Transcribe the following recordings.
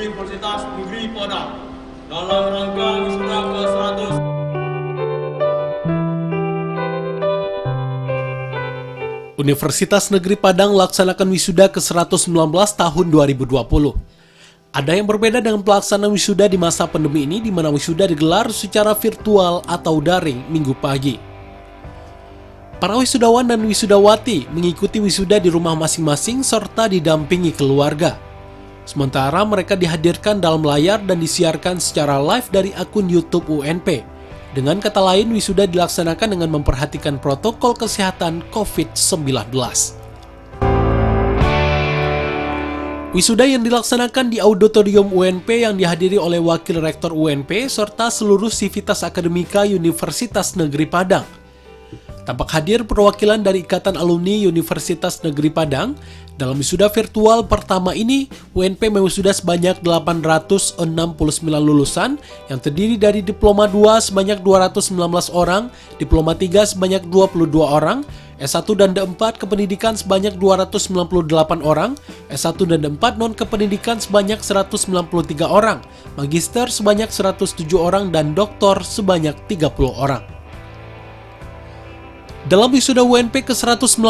Universitas Negeri Padang dalam rangka wisuda ke-100. Universitas Negeri Padang laksanakan wisuda ke-119 tahun 2020. Ada yang berbeda dengan pelaksanaan wisuda di masa pandemi ini, di mana wisuda digelar secara virtual atau daring Minggu pagi. Para wisudawan dan wisudawati mengikuti wisuda di rumah masing-masing serta didampingi keluarga. Sementara mereka dihadirkan dalam layar dan disiarkan secara live dari akun YouTube UNP. Dengan kata lain, wisuda dilaksanakan dengan memperhatikan protokol kesehatan COVID-19. Wisuda yang dilaksanakan di auditorium UNP yang dihadiri oleh Wakil Rektor UNP serta seluruh sivitas akademika Universitas Negeri Padang. Tampak hadir perwakilan dari Ikatan Alumni Universitas Negeri Padang. Dalam wisuda virtual pertama ini, UNP mewisuda sebanyak 869 lulusan yang terdiri dari Diploma 2 sebanyak 219 orang, Diploma 3 sebanyak 22 orang, S1 dan D4 kependidikan sebanyak 298 orang, S1 dan D4 non-kependidikan sebanyak 193 orang, Magister sebanyak 107 orang, dan Doktor sebanyak 30 orang. Dalam wisuda UNP ke-119,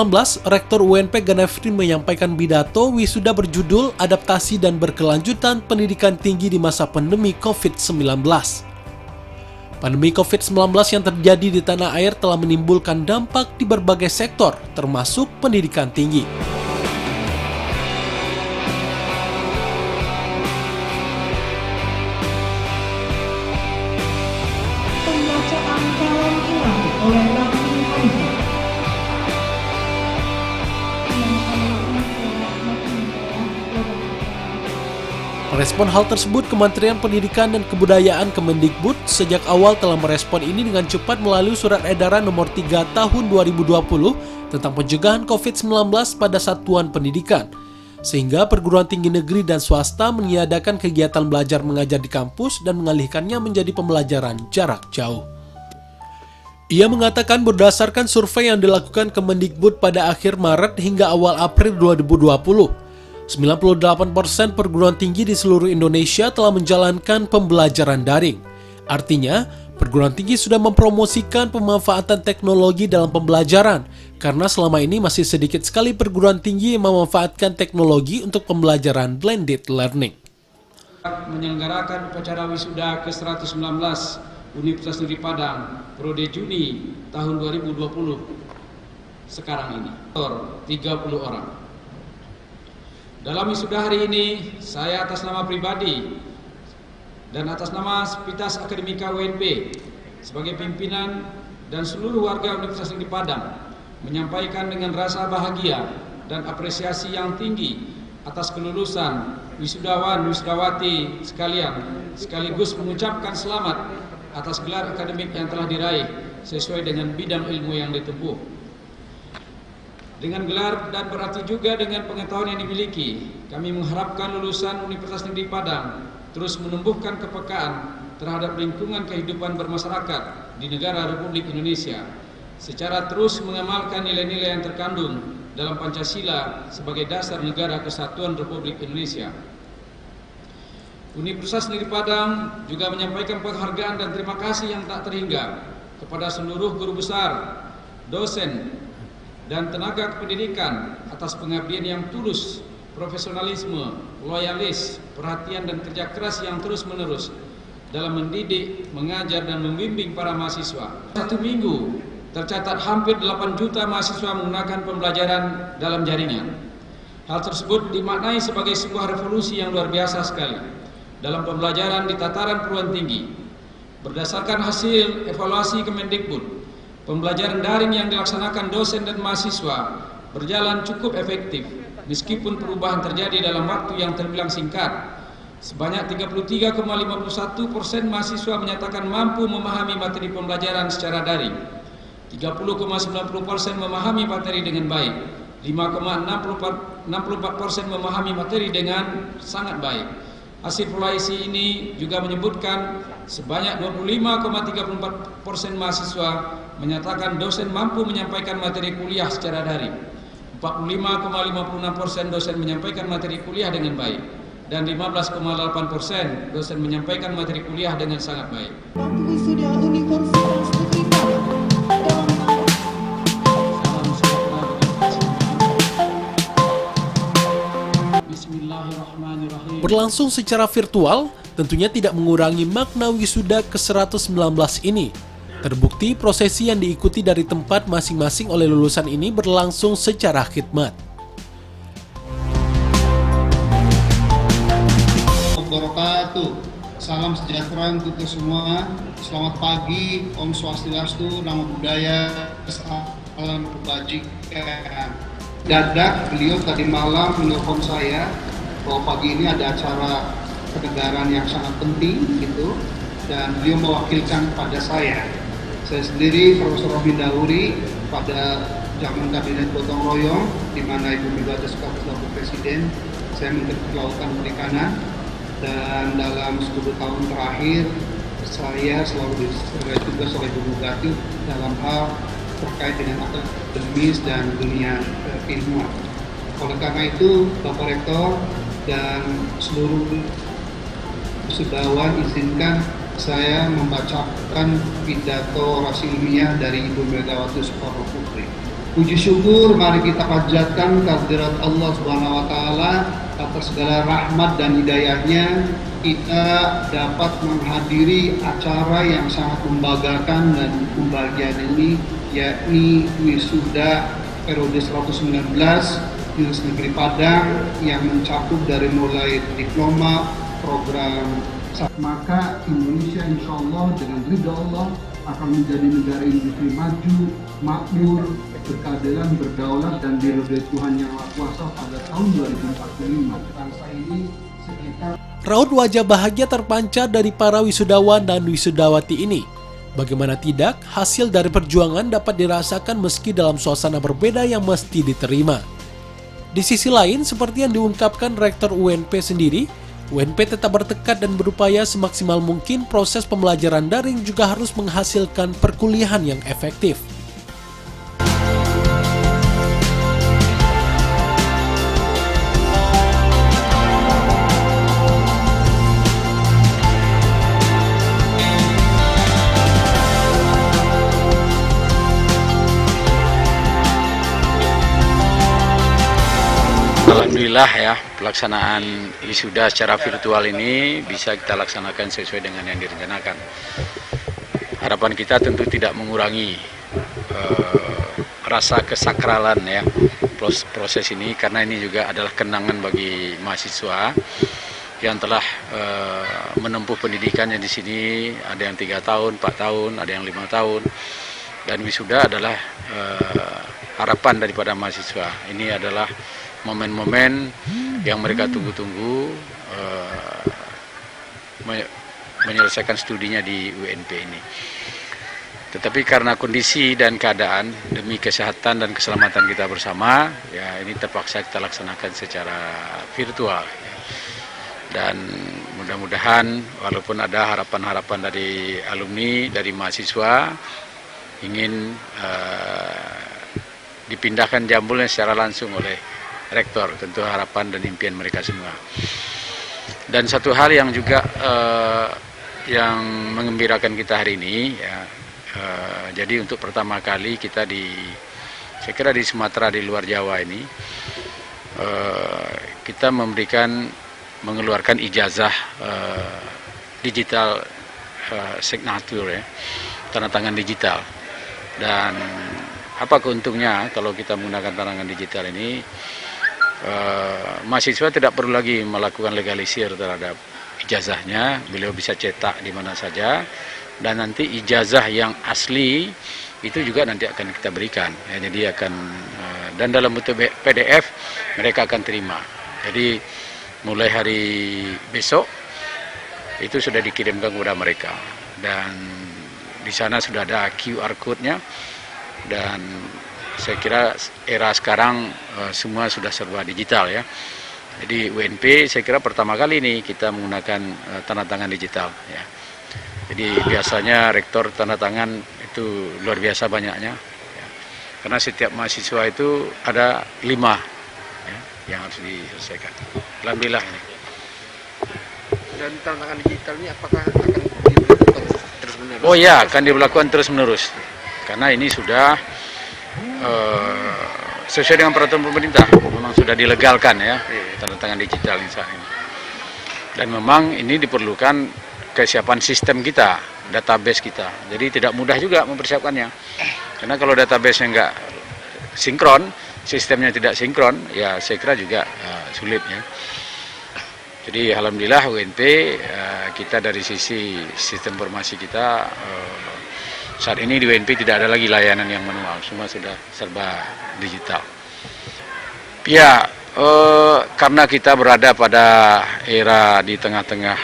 Rektor UNP Ganefri menyampaikan pidato wisuda berjudul Adaptasi dan Berkelanjutan Pendidikan Tinggi di Masa Pandemi COVID-19. Pandemi COVID-19 yang terjadi di tanah air telah menimbulkan dampak di berbagai sektor, termasuk pendidikan tinggi. Pembacaan calon imam oleh Raffi Hamzah. Merespon hal tersebut, Kementerian Pendidikan dan Kebudayaan Kemendikbud sejak awal telah merespon ini dengan cepat melalui Surat Edaran Nomor 3 Tahun 2020 tentang pencegahan COVID-19 pada satuan pendidikan, sehingga perguruan tinggi negeri dan swasta meniadakan kegiatan belajar mengajar di kampus dan mengalihkannya menjadi pembelajaran jarak jauh. Ia mengatakan berdasarkan survei yang dilakukan Kemendikbud pada akhir Maret hingga awal April 2020, 98% perguruan tinggi di seluruh Indonesia telah menjalankan pembelajaran daring. Artinya, perguruan tinggi sudah mempromosikan pemanfaatan teknologi dalam pembelajaran, karena selama ini masih sedikit sekali perguruan tinggi yang memanfaatkan teknologi untuk pembelajaran blended learning. Menyelenggarakan upacara wisuda ke-119 Universitas Negeri Padang periode Juni tahun 2020 sekarang ini. 30 orang. Dalam wisuda hari ini, saya atas nama pribadi dan atas nama Sivitas Akademika UNP sebagai pimpinan dan seluruh warga Universitas Negeri Padang menyampaikan dengan rasa bahagia dan apresiasi yang tinggi atas kelulusan wisudawan wisudawati sekalian, sekaligus mengucapkan selamat atas gelar akademik yang telah diraih sesuai dengan bidang ilmu yang ditempuh. Dengan gelar dan berarti juga dengan pengetahuan yang dimiliki, kami mengharapkan lulusan Universitas Negeri Padang terus menumbuhkan kepekaan terhadap lingkungan kehidupan bermasyarakat di negara Republik Indonesia, secara terus mengamalkan nilai-nilai yang terkandung dalam Pancasila sebagai dasar negara kesatuan Republik Indonesia. Universitas Negeri Padang juga menyampaikan penghargaan dan terima kasih yang tak terhingga kepada seluruh guru besar, dosen, dan tenaga kependidikan atas pengabdian yang tulus, profesionalisme, loyalis, perhatian dan kerja keras yang terus-menerus dalam mendidik, mengajar dan membimbing para mahasiswa. 1 minggu tercatat hampir 8 juta mahasiswa menggunakan pembelajaran dalam jaringan. Hal tersebut dimaknai sebagai sebuah revolusi yang luar biasa sekali dalam pembelajaran di tataran perguruan tinggi. Berdasarkan hasil evaluasi Kemendikbud, pembelajaran daring yang dilaksanakan dosen dan mahasiswa berjalan cukup efektif meskipun perubahan terjadi dalam waktu yang terbilang singkat. Sebanyak 33,51% mahasiswa menyatakan mampu memahami materi pembelajaran secara daring, 30,90% memahami materi dengan baik, 5,64% memahami materi dengan sangat baik. Hasil evaluasi ini juga menyebutkan sebanyak 25,34% mahasiswa menyatakan dosen mampu menyampaikan materi kuliah secara daring, 45,56% dosen menyampaikan materi kuliah dengan baik, dan 15,8% dosen menyampaikan materi kuliah dengan sangat baik. Waktu wisuda Universitas Negeri Padang dalam Salam sejahtera bagi kita. Bismillahirrahmanirrahim. Berlangsung secara virtual, tentunya tidak mengurangi makna wisuda ke-119 ini. Terbukti prosesi yang diikuti dari tempat masing-masing oleh lulusan ini berlangsung secara khidmat. Wabarakatuh. Salam sejahtera untuk kita semua. Selamat pagi, Om Swastiastu, Namo Buddhaya, salam kebajikan. Dadak beliau tadi malam menelpon saya bahwa pagi ini ada acara kenegaraan yang sangat penting gitu, dan beliau mewakilkan pada saya. Saya sendiri Profesor Rohmin Dahuri pada zaman Kabinet Gotong Royong, di mana Ibu Megawati Soekarno Putri Presiden, saya Menteri Kelautan Perikanan. Dan dalam 10 tahun terakhir, saya selalu ditugas oleh Ibu Megawati dalam hal terkait dengan akademis dan dunia keilmuan. Oleh karena itu, Bapak Rektor dan seluruh wisudawan izinkan saya membacakan pidato orasi ilmiah dari Ibu Megawati Soekarno Putri. Puji syukur mari kita panjatkan kehadirat Allah Subhanahu wa taala atas segala rahmat dan hidayahnya, kita dapat menghadiri acara yang sangat membanggakan dan membahagiakan ini, yakni wisuda periode 119 Dinas Negeri Padang yang mencakup dari mulai diploma, program. Maka Indonesia insya Allah dengan ridha Allah akan menjadi negara industri maju, makmur, berkeadilan, berdaulat, dan diridhoi Tuhan Yang Maha Kuasa pada tahun 2045. Bangsa ini sekitar. Raut wajah bahagia terpancar dari para wisudawan dan wisudawati ini. Bagaimana tidak, hasil dari perjuangan dapat dirasakan meski dalam suasana berbeda yang mesti diterima. Di sisi lain, seperti yang diungkapkan Rektor UNP sendiri, UNP tetap bertekad dan berupaya semaksimal mungkin proses pembelajaran daring juga harus menghasilkan perkuliahan yang efektif. Alhamdulillah ya, pelaksanaan wisuda secara virtual ini bisa kita laksanakan sesuai dengan yang direncanakan. Harapan kita tentu tidak mengurangi rasa kesakralan ya proses ini, karena ini juga adalah kenangan bagi mahasiswa yang telah menempuh pendidikannya di sini. Ada yang 3 tahun, 4 tahun, ada yang 5 tahun, dan wisuda adalah harapan daripada mahasiswa. Ini adalah momen-momen yang mereka tunggu-tunggu menyelesaikan studinya di UNP ini. Tetapi karena kondisi dan keadaan demi kesehatan dan keselamatan kita bersama, ya ini terpaksa kita laksanakan secara virtual. Dan mudah-mudahan walaupun ada harapan-harapan dari alumni, dari mahasiswa ingin dipindahkan jambulnya secara langsung oleh Rektor, tentu harapan dan impian mereka semua. Dan satu hal yang juga yang mengembirakan kita hari ini, ya, jadi untuk pertama kali kita saya kira di Sumatera, di luar Jawa ini, kita mengeluarkan ijazah digital signature, ya, tanda tangan digital. Dan apa keuntungnya kalau kita menggunakan tanda tangan digital ini? Mahasiswa tidak perlu lagi melakukan legalisir terhadap ijazahnya, beliau bisa cetak di mana saja, dan nanti ijazah yang asli itu juga nanti akan kita berikan, ya, jadi akan dan dalam bentuk PDF mereka akan terima. Jadi mulai hari besok itu sudah dikirimkan kepada mereka, dan di sana sudah ada QR code-nya. Dan saya kira era sekarang semua sudah serba digital ya. Jadi UNP saya kira pertama kali ini kita menggunakan tanda tangan digital ya. Jadi biasanya rektor tanda tangan itu luar biasa banyaknya ya. Karena setiap mahasiswa itu ada 5 ya, yang harus diselesaikan. Alhamdulillah ini. dan tantangan digital ini apakah akan diberlakukan terus-menerus? Oh ya, akan diberlakukan terus-menerus. Karena ini sudah sesuai dengan peraturan pemerintah, memang sudah dilegalkan ya, tanda tangan digital saat ini. Dan memang ini diperlukan kesiapan sistem kita, database kita. Jadi tidak mudah juga mempersiapkannya. Karena kalau database-nya nggak sinkron, sistemnya tidak sinkron, ya saya kira juga sulit ya. Jadi alhamdulillah UNP kita dari sisi sistem informasi kita saat ini di UNP tidak ada lagi layanan yang manual, semua sudah serba digital. Ya, karena kita berada pada era di tengah-tengah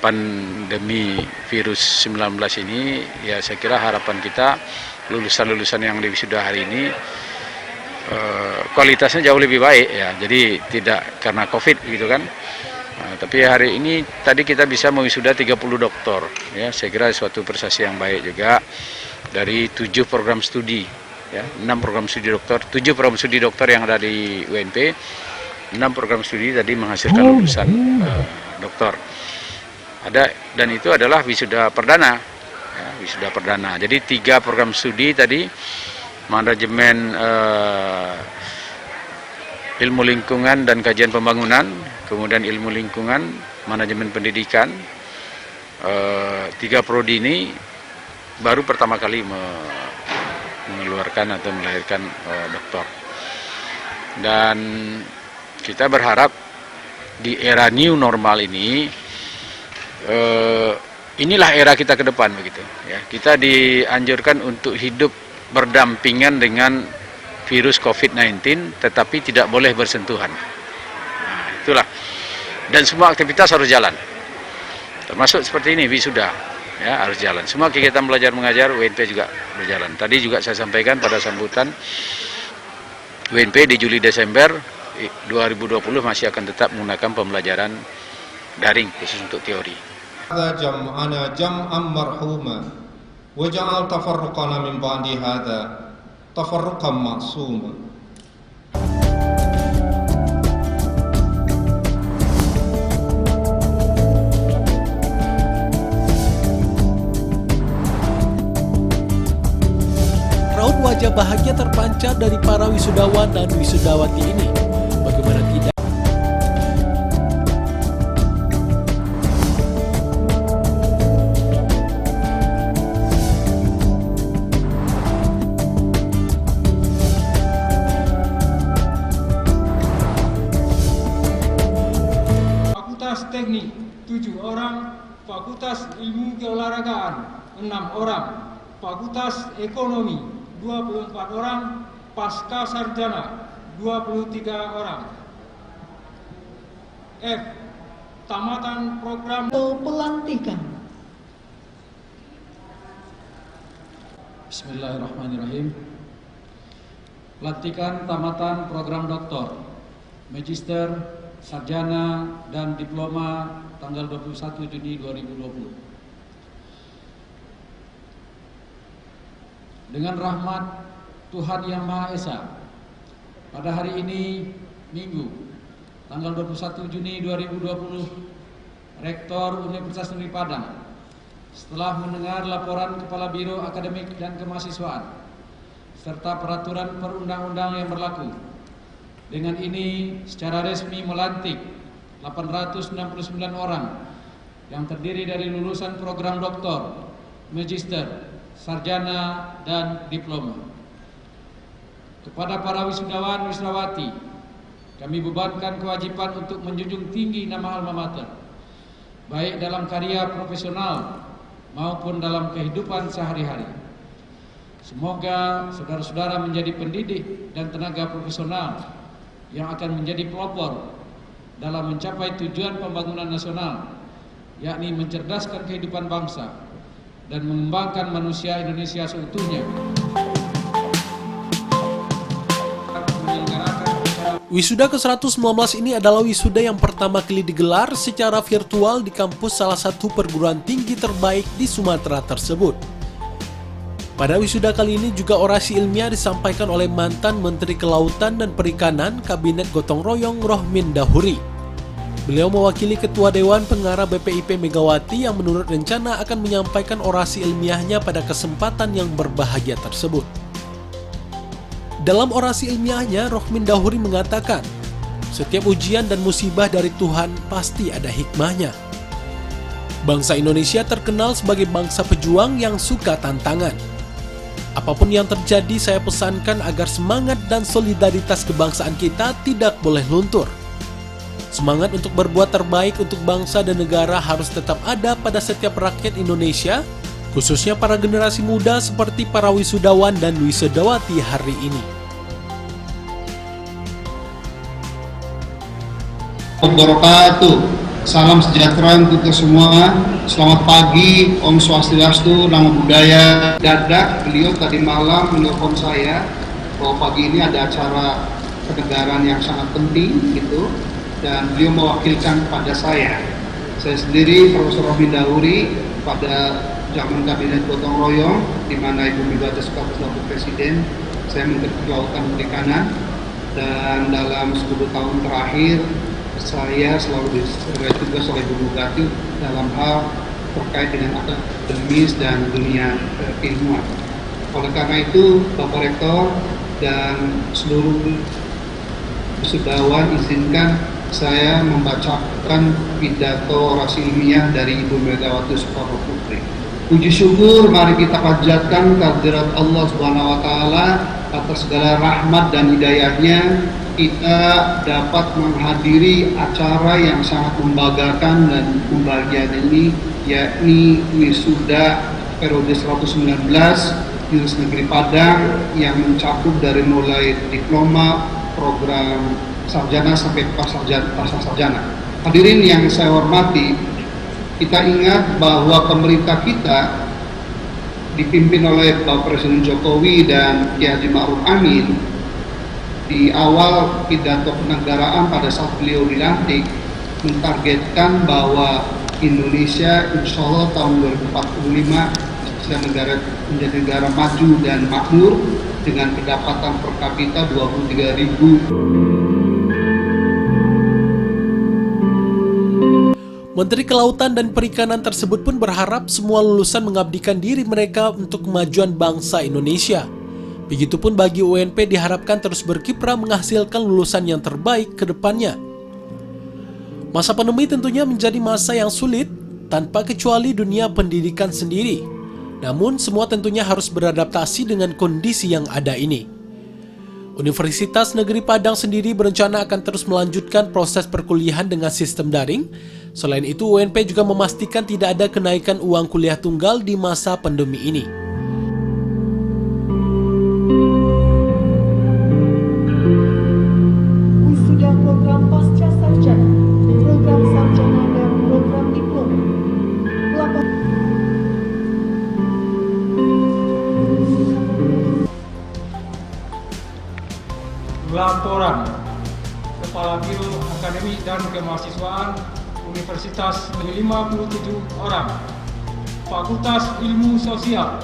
pandemi virus 19 ini, ya saya kira harapan kita lulusan-lulusan yang di wisuda hari ini kualitasnya jauh lebih baik ya, jadi tidak karena COVID gitu kan. Tapi hari ini tadi kita bisa mewisuda 30 doktor ya, saya kira suatu prestasi yang baik juga dari 7 program studi ya, 6 program studi doktor, 7 program studi doktor yang ada di UNP, 6 program studi tadi menghasilkan lulusan doktor. Ada, dan itu adalah wisuda perdana ya, wisuda perdana. Jadi 3 program studi tadi, manajemen ilmu lingkungan dan kajian pembangunan, kemudian ilmu lingkungan, manajemen pendidikan, 3 prodi ini baru pertama kali mengeluarkan atau melahirkan doktor. Dan kita berharap di era new normal ini, inilah era kita ke depan begitu ya. Kita dianjurkan untuk hidup berdampingan dengan virus COVID-19, tetapi tidak boleh bersentuhan. Nah, itulah. Dan semua aktivitas harus jalan. Termasuk seperti ini, wisuda ya, harus jalan. Semua kegiatan belajar mengajar UNP juga berjalan. Tadi juga saya sampaikan pada sambutan UNP di Juli Desember 2020 masih akan tetap menggunakan pembelajaran daring khusus untuk teori. هذا جمعنا جمعا مرحوما وجعل تفرقنا من بعد هذا تفرقا معصوما. Raut wajah bahagia terpancar dari para wisudawan dan wisudawati ini. Bagaimana tidak? Fakultas Teknik 7 orang, Fakultas Ilmu Keolahragaan 6 orang, Fakultas Ekonomi 24 orang, Pasca Sarjana 23 orang. F. Tamatan program atau pelantikan. Bismillahirrahmanirrahim. Pelantikan tamatan program doktor, magister, sarjana, dan diploma tanggal 21 Juni 2020. Dengan rahmat Tuhan Yang Maha Esa, pada hari ini, Minggu, tanggal 21 Juni 2020, Rektor Universitas Negeri Padang, setelah mendengar laporan Kepala Biro Akademik dan Kemahasiswaan, serta peraturan perundang-undang yang berlaku, dengan ini secara resmi melantik 869 orang yang terdiri dari lulusan program doktor, magister, sarjana, dan diploma. Kepada para wisudawan wisudawati, kami bebankan kewajiban untuk menjunjung tinggi nama alma mater, baik dalam karya profesional maupun dalam kehidupan sehari-hari. Semoga saudara-saudara menjadi pendidik dan tenaga profesional yang akan menjadi pelopor dalam mencapai tujuan pembangunan nasional, yakni mencerdaskan kehidupan bangsa dan mengembangkan manusia Indonesia seutuhnya. Wisuda ke-119 ini adalah wisuda yang pertama kali digelar secara virtual di kampus salah satu perguruan tinggi terbaik di Sumatera tersebut. Pada wisuda kali ini juga orasi ilmiah disampaikan oleh mantan Menteri Kelautan dan Perikanan Kabinet Gotong Royong Rohmin Dahuri. Beliau mewakili Ketua Dewan Pengarah BPIP Megawati yang menurut rencana akan menyampaikan orasi ilmiahnya pada kesempatan yang berbahagia tersebut. Dalam orasi ilmiahnya, Rohmin Dahuri mengatakan, setiap ujian dan musibah dari Tuhan pasti ada hikmahnya. Bangsa Indonesia terkenal sebagai bangsa pejuang yang suka tantangan. Apapun yang terjadi, saya pesankan agar semangat dan solidaritas kebangsaan kita tidak boleh luntur. Semangat untuk berbuat terbaik untuk bangsa dan negara harus tetap ada pada setiap rakyat Indonesia, khususnya para generasi muda seperti para wisudawan dan wisudawati hari ini. Wabarakatuh. Salam sejahtera untuk kita semua. Selamat pagi, Om Swastiastu, Namo Buddhaya. Dadak beliau tadi malam menelpon saya bahwa pagi ini ada acara kenegaraan yang sangat penting gitu, dan beliau mewakilkan kepada saya. Saya sendiri Profesor Rohmin Dahuri pada zaman kabinet gotong royong di mana Ibu Megawati Soekarno Putri Presiden, saya Menteri Kelautan Perikanan, dan dalam 10 tahun terakhir saya selalu diberi tugas oleh Ibu Megawati dalam hal terkait dengan akademis dan dunia keilmuan. Oleh karena itu, Bapak Rektor dan seluruh wisudawan, izinkan saya membacakan pidato orasi ilmiah dari Ibu Megawati Soekarno Putri. Puji syukur mari kita panjatkan kehadirat Allah Subhanahu wa taala atas segala rahmat dan hidayahnya. Kita dapat menghadiri acara yang sangat membanggakan dan membahagiakan ini, yakni wisuda periode 119 Jurusan Negeri Padang yang mencakup dari mulai diploma, program sarjana sampai pasca sarjana. Hadirin yang saya hormati, kita ingat bahwa pemerintah kita dipimpin oleh Bapak Presiden Jokowi dan Kiai Haji Ma'ruf Amin di awal pidato kenegaraan pada saat beliau dilantik mentargetkan bahwa Indonesia insya Allah tahun 2045 menjadi negara maju dan makmur dengan pendapatan per kapita 23.000. Menteri Kelautan dan Perikanan tersebut pun berharap semua lulusan mengabdikan diri mereka untuk kemajuan bangsa Indonesia. Begitupun bagi UNP diharapkan terus berkiprah menghasilkan lulusan yang terbaik ke depannya. Masa pandemi tentunya menjadi masa yang sulit tanpa kecuali dunia pendidikan sendiri. Namun semua tentunya harus beradaptasi dengan kondisi yang ada ini. Universitas Negeri Padang sendiri berencana akan terus melanjutkan proses perkuliahan dengan sistem daring. Selain itu, UNP juga memastikan tidak ada kenaikan uang kuliah tunggal di masa pandemi ini. Wisuda program pasca sarjana, program sarjana dan program diploma. Laporan Kepala Biro Akademik dan Kemahasiswaan Universitas 57 orang, Fakultas Ilmu Sosial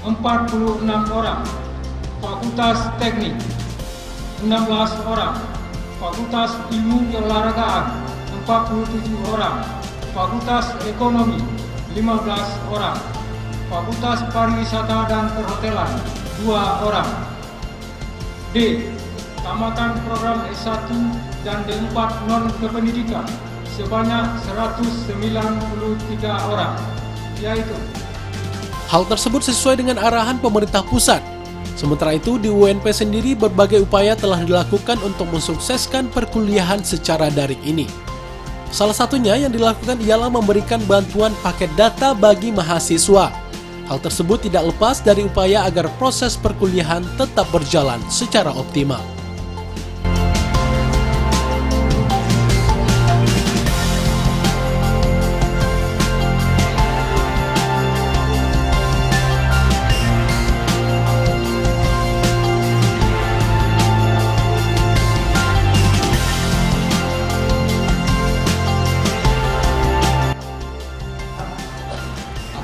46 orang, Fakultas Teknik 16 orang, Fakultas Ilmu Keolahragaan 47 orang, Fakultas Ekonomi 15 orang, Fakultas Pariwisata dan Perhotelan 2 orang. D. Tamatan program S1 dan D4 non-kependidikan sebanyak 193 orang, yaitu. Hal tersebut sesuai dengan arahan pemerintah pusat. Sementara itu, di UNP sendiri berbagai upaya telah dilakukan untuk mensukseskan perkuliahan secara daring ini. Salah satunya yang dilakukan ialah memberikan bantuan paket data bagi mahasiswa. Hal tersebut tidak lepas dari upaya agar proses perkuliahan tetap berjalan secara optimal.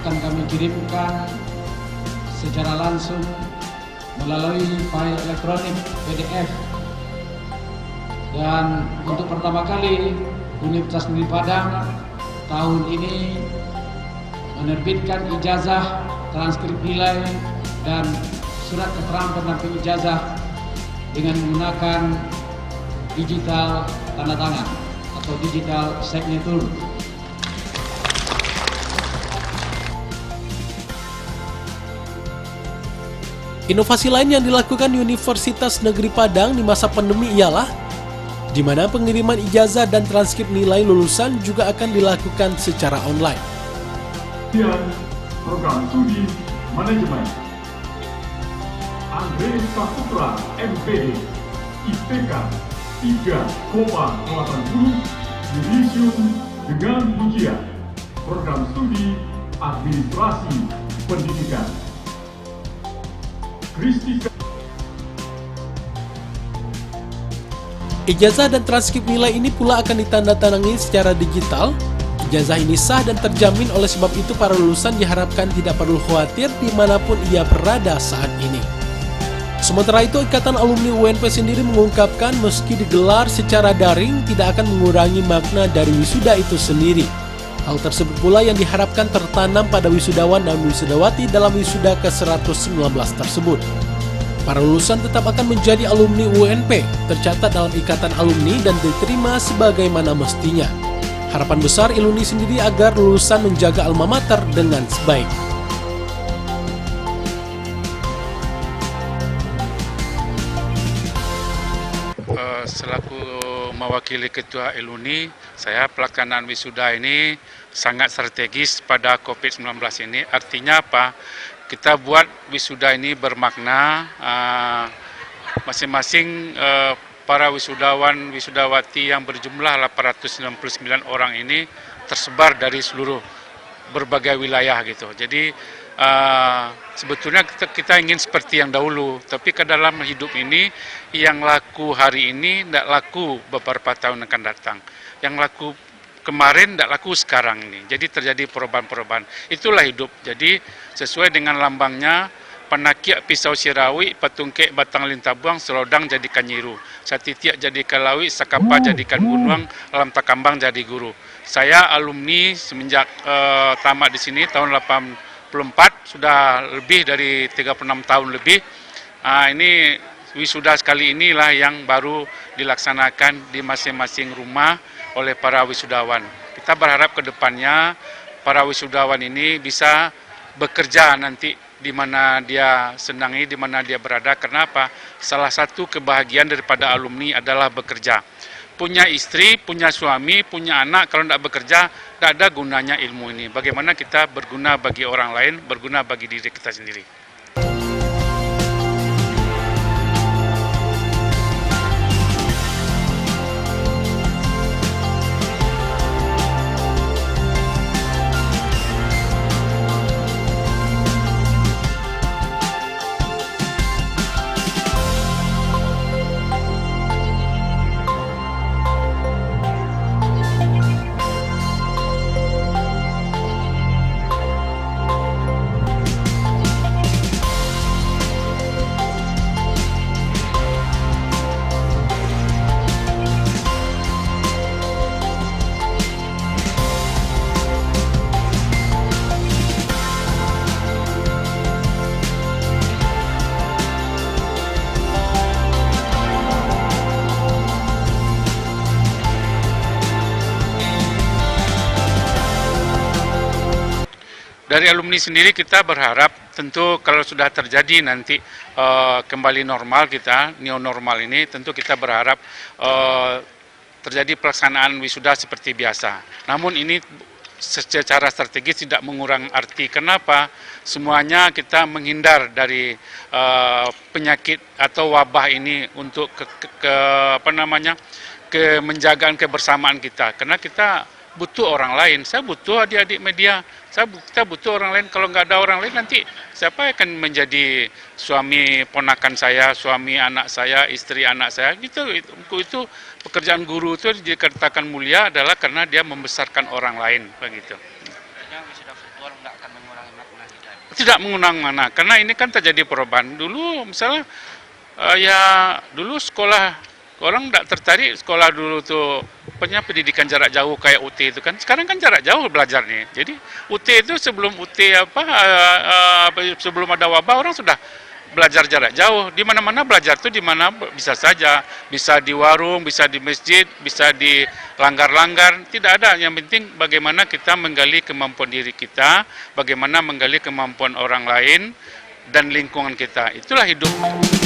Akan kami kirimkan secara langsung melalui file elektronik PDF Dan untuk pertama kali Universitas Negeri Padang tahun ini menerbitkan ijazah, transkrip nilai, dan surat keterangan penampil ijazah dengan menggunakan digital tanda tangan atau digital signature. Inovasi lain yang dilakukan Universitas Negeri Padang di masa pandemi ialah di mana pengiriman ijazah dan transkrip nilai lulusan juga akan dilakukan secara online. Program Studi Manajemen Andre Saputra MPD IPK 3,80 Yudisium dengan ujian Program Studi Administrasi Pendidikan Kristika. Ijazah dan transkrip nilai ini pula akan ditandatangani secara digital. Ijazah ini sah dan terjamin, oleh sebab itu para lulusan diharapkan tidak perlu khawatir dimanapun ia berada saat ini. Sementara itu, Ikatan Alumni UNP sendiri mengungkapkan meski digelar secara daring tidak akan mengurangi makna dari wisuda itu sendiri. Hal tersebut pula yang diharapkan tertanam pada wisudawan dan wisudawati dalam wisuda ke-119 tersebut. Para lulusan tetap akan menjadi alumni UNP, tercatat dalam ikatan alumni dan diterima sebagaimana mestinya. Harapan besar Iluni sendiri agar lulusan menjaga alma mater dengan sebaik. Selaku mewakili Ketua Iluni, saya pelaksanaan wisuda ini sangat strategis pada COVID-19 ini. Artinya apa? Kita buat wisuda ini bermakna, masing-masing para wisudawan, wisudawati yang berjumlah 899 orang ini tersebar dari seluruh berbagai wilayah gitu. Jadi sebetulnya kita ingin seperti yang dahulu, tapi ke dalam hidup ini yang laku hari ini tidak laku beberapa tahun akan datang. Yang laku kemarin tidak laku sekarang ini. Jadi terjadi perubahan-perubahan. Itulah hidup. Jadi sesuai dengan lambangnya, panakiak pisau sirawi, patungkek batang lintabuang, selodang jadikan nyiru. Satitiak jadikan lawi, sakapa jadikan gunung, alam takambang jadi guru. Saya alumni semenjak tamat di sini tahun 84, sudah lebih dari 36 tahun lebih. Ini wisuda sekali inilah yang baru dilaksanakan di masing-masing rumah oleh para wisudawan. Kita berharap ke depannya para wisudawan ini bisa bekerja nanti di mana dia senangi, di mana dia berada. Kenapa? Salah satu kebahagiaan daripada alumni adalah bekerja. Punya istri, punya suami, punya anak, kalau tidak bekerja, tidak ada gunanya ilmu ini. Bagaimana kita berguna bagi orang lain, berguna bagi diri kita sendiri. Dari alumni sendiri kita berharap tentu kalau sudah terjadi nanti kembali normal kita, new normal ini, tentu kita berharap terjadi pelaksanaan wisuda seperti biasa. Namun ini secara strategis tidak mengurangi arti. Kenapa? Semuanya kita menghindar dari penyakit atau wabah ini untuk menjagaan kebersamaan kita. Karena kita butuh orang lain. Saya butuh adik-adik media. Kita butuh orang lain. Kalau nggak ada orang lain, nanti siapa yang akan menjadi suami ponakan saya, suami anak saya, istri anak saya? Itu pekerjaan guru itu dikatakan mulia adalah karena dia membesarkan orang lain, begitu. Tidak mengurangi mana, karena ini kan terjadi perubahan. Dulu misalnya dulu sekolah Orang tidak tertarik sekolah dulu tuh pendidikan jarak jauh kayak UT itu kan. Sekarang kan jarak jauh belajarnya. Jadi UT itu sebelum UT sebelum ada wabah orang sudah belajar jarak jauh. Di mana-mana belajar tuh di mana bisa saja. Bisa di warung, bisa di masjid, bisa di langgar-langgar. Tidak ada. Yang penting bagaimana kita menggali kemampuan diri kita, bagaimana menggali kemampuan orang lain dan lingkungan kita. Itulah hidup.